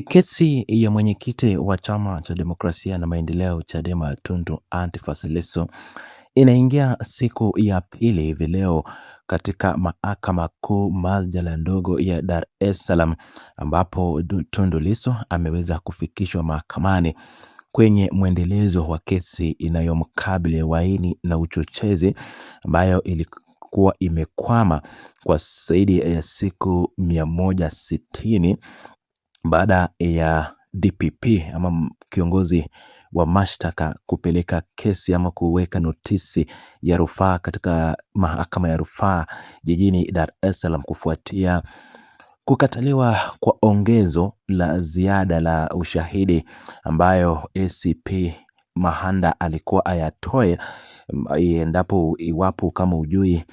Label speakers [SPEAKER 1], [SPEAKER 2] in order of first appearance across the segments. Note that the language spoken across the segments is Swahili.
[SPEAKER 1] Kesi ya mwenyekiti wa chama cha demokrasia na maendeleo Chadema Tundu Antipas Lissu inaingia siku ya pili hivi leo katika mahakama kuu masjala ndogo ya Dar es Salaam, ambapo Tundu Lissu ameweza kufikishwa mahakamani kwenye mwendelezo wa kesi inayomkabili uhaini na uchochezi, ambayo ilikuwa imekwama kwa zaidi ya siku 160 baada ya DPP ama kiongozi wa mashtaka kupeleka kesi ama kuweka notisi ya rufaa katika mahakama ya rufaa jijini Dar es Salaam kufuatia kukataliwa kwa ongezo la ziada la ushahidi ambayo ACP Mahanda alikuwa ayatoe iwapo kama ujui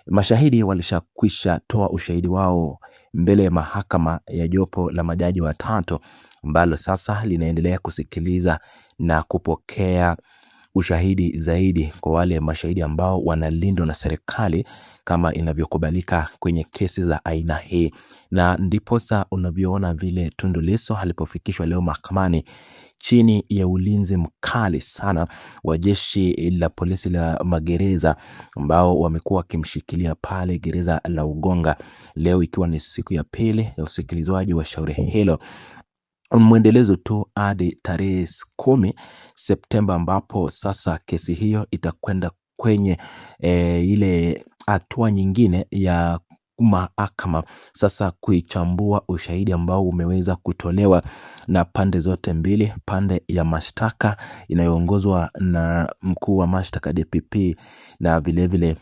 [SPEAKER 1] mashahidi walishakwisha toa ushahidi wao mbele ya mahakama ya jopo la majaji watatu ambalo sasa linaendelea kusikiliza na kupokea ushahidi zaidi kwa wale mashahidi ambao wanalindwa na serikali kama inavyokubalika kwenye kesi za aina hii. Na ndiposa unavyoona vile Tundu Lissu alipofikishwa leo mahakamani chini ya ulinzi mkali sana wa jeshi la polisi la magereza ambao wamekuwa wakimshikilia pale gereza la Ugonga, leo ikiwa ni siku ya pili ya usikilizwaji wa shauri hilo, mwendelezo tu hadi tarehe 10 Septemba ambapo sasa kesi hiyo itakwenda kwenye ile hatua nyingine ya mahakama sasa kuichambua ushahidi ambao umeweza kutolewa na pande zote mbili, pande ya mashtaka inayoongozwa na mkuu wa mashtaka DPP na vilevile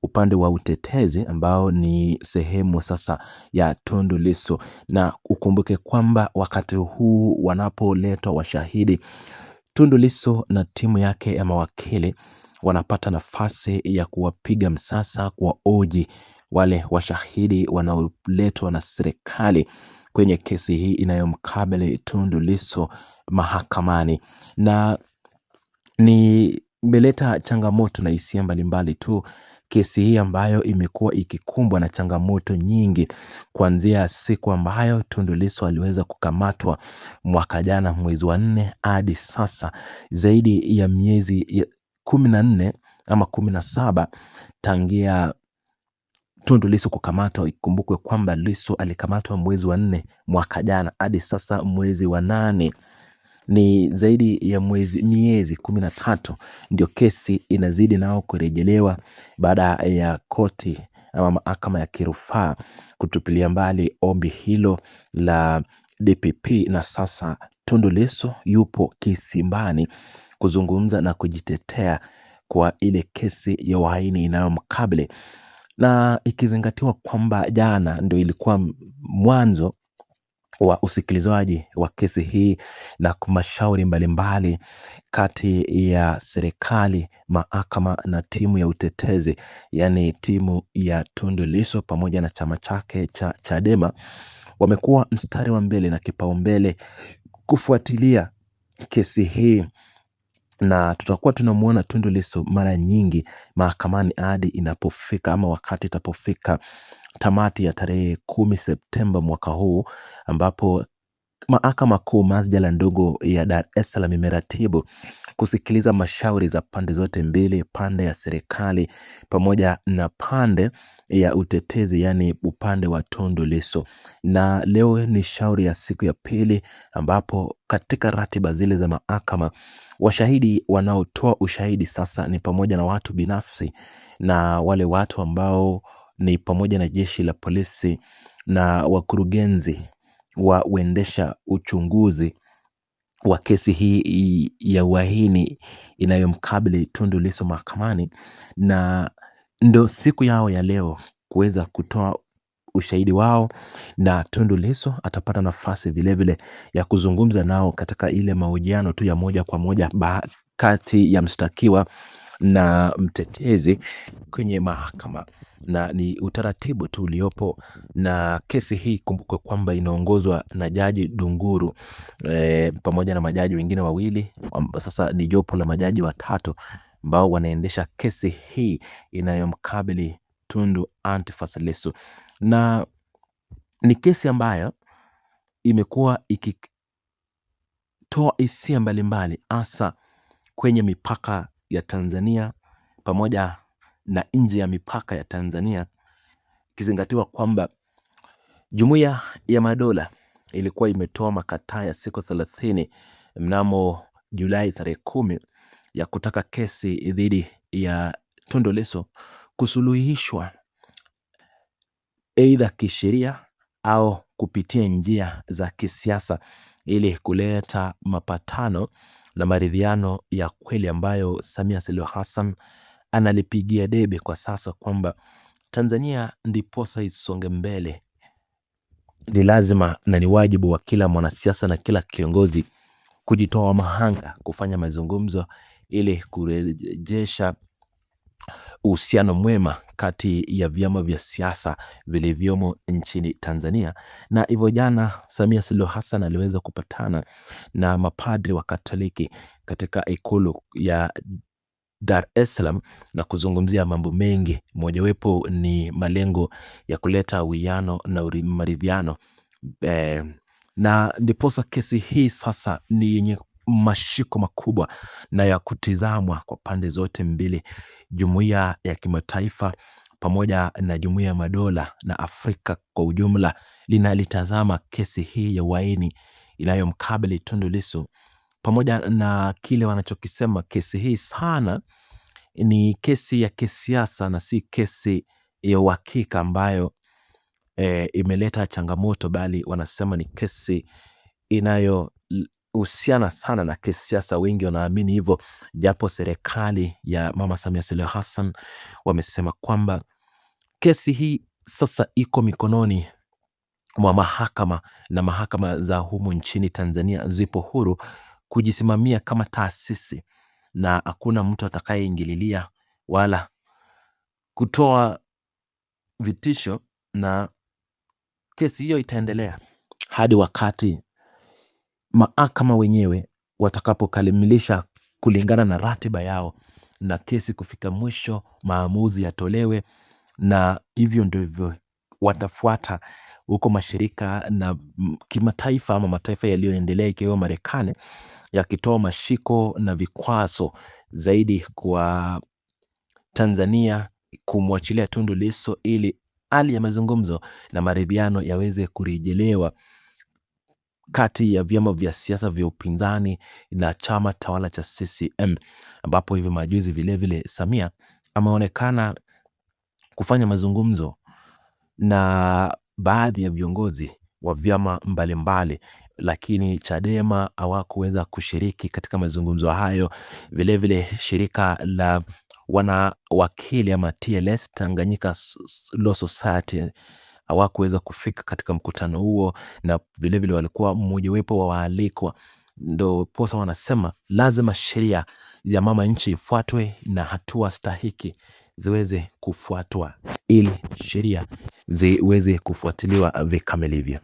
[SPEAKER 1] upande wa utetezi ambao ni sehemu sasa ya Tundu Lissu. Na ukumbuke kwamba wakati huu wanapoletwa washahidi, Tundu Lissu na timu yake ya mawakili wanapata nafasi ya kuwapiga msasa kwa oji wale washahidi wanaoletwa na serikali kwenye kesi hii inayomkabili Tundu Lissu mahakamani. Na ni meleta changamoto na hisia mbalimbali tu kesi hii ambayo imekuwa ikikumbwa na changamoto nyingi kuanzia siku ambayo Tundu Lissu aliweza kukamatwa mwaka jana mwezi wa 4 hadi sasa zaidi ya miezi 14 ama 17 tangia Tundu Lissu kukamatwa. Ikumbukwe kwamba Lissu alikamatwa mwezi wa 4 mwaka jana hadi sasa mwezi wa 8, ni zaidi ya miezi 13 ndio kesi inazidi nao kurejelewa baada ya koti ama mahakama ya kirufaa kutupilia mbali ombi hilo la DPP. Na sasa Tundu Lissu yupo kisimbani kuzungumza na kujitetea kwa ile kesi ya uhaini inayomkabili, na ikizingatiwa kwamba jana ndio ilikuwa mwanzo wa usikilizwaji wa kesi hii na mashauri mbalimbali kati ya serikali, mahakama na timu ya utetezi, yani timu ya Tundu Lissu pamoja na chama chake cha Chadema, wamekuwa mstari wa mbele na kipaumbele kufuatilia kesi hii, na tutakuwa tunamuona Tundu Lissu mara nyingi mahakamani hadi inapofika ama wakati itapofika tamati ya tarehe 10 Septemba mwaka huu, ambapo mahakama kuu masjala ndogo ya Dar es Salaam imeratibu kusikiliza mashauri za pande zote mbili, pande ya serikali pamoja na pande ya utetezi, yani upande wa Tundu Lissu. Na leo ni shauri ya siku ya pili, ambapo katika ratiba zile za mahakama washahidi wanaotoa ushahidi sasa ni pamoja na watu binafsi na wale watu ambao ni pamoja na jeshi la polisi na wakurugenzi wa uendesha uchunguzi wa kesi hii ya uhaini inayomkabili Tundu Lissu mahakamani. Na ndo siku yao ya leo kuweza kutoa ushahidi wao, na Tundu Lissu atapata nafasi vilevile ya kuzungumza nao katika ile mahojiano tu ya moja kwa moja kati ya mshtakiwa na mtetezi kwenye mahakama. Na ni utaratibu tu uliopo, na kesi hii kumbukwe kwamba inaongozwa na Jaji Dunguru pamoja na majaji wengine wawili. Sasa ni jopo la majaji watatu ambao wanaendesha kesi hii inayomkabili Tundu Antipas Lissu, na ni kesi ambayo imekuwa ikitoa hisia mbalimbali hasa kwenye mipaka ya Tanzania pamoja na nje ya mipaka ya Tanzania, ikizingatiwa kwamba Jumuiya ya Madola ilikuwa imetoa makataa ya siku 30 mnamo Julai tarehe 10 ya kutaka kesi dhidi ya Tundu Lissu kusuluhishwa aidha kisheria au kupitia njia za kisiasa ili kuleta mapatano na maridhiano ya kweli ambayo Samia Suluhu Hassan analipigia debe kwa sasa, kwamba Tanzania ndiposa isonge mbele ni lazima na ni wajibu wa kila mwanasiasa na kila kiongozi kujitoa mahanga kufanya mazungumzo ili kurejesha uhusiano mwema kati ya vyama vya siasa vilivyomo nchini Tanzania. Na hivyo jana Samia Suluhu Hassan aliweza kupatana na mapadri wa Katoliki katika ikulu ya Dar es Salaam na kuzungumzia mambo mengi, mojawapo ni malengo ya kuleta uwiano na maridhiano. Na ndiposa kesi hii sasa ni yenye mashiko makubwa na ya kutizamwa kwa pande zote mbili, jumuiya ya kimataifa pamoja na Jumuiya ya Madola na Afrika kwa ujumla linalitazama kesi hii ya uhaini inayomkabili Tundu Lissu, pamoja na kile wanachokisema kesi hii sana ni kesi ya kisiasa na si kesi ya uhakika ambayo imeleta changamoto, bali wanasema ni kesi inayohusiana sana na kisiasa. Wengi wanaamini hivyo, japo serikali ya Mama Samia Suluhu Hassan wamesema kwamba kesi hii sasa iko mikononi mwa mahakama na mahakama za humu nchini Tanzania zipo huru kujisimamia kama taasisi na hakuna mtu atakayeingililia wala kutoa vitisho, na kesi hiyo itaendelea hadi wakati mahakama wenyewe watakapokamilisha kulingana na ratiba yao na kesi kufika mwisho, maamuzi yatolewe, na hivyo ndivyo watafuata huko mashirika na kimataifa ama mataifa yaliyoendelea ikiwemo Marekani yakitoa mashiko na vikwazo zaidi kwa Tanzania kumwachilia Tundu Lissu ili hali ya mazungumzo na maridhiano yaweze kurejelewa kati ya vyama vya siasa vya upinzani na chama tawala cha CCM, ambapo hivi majuzi vilevile Samia ameonekana kufanya mazungumzo na baadhi ya viongozi wa vyama mbalimbali, lakini Chadema hawakuweza kushiriki katika mazungumzo hayo. Vilevile shirika la wanawakili ama TLS, Tanganyika Law Society, hawakuweza kufika katika mkutano huo, na vilevile walikuwa mmojawapo wa waalikwa. Ndo posa wanasema lazima sheria ya mama nchi ifuatwe na hatua stahiki ziweze kufuatwa ili sheria ziweze kufuatiliwa vikamilivyo.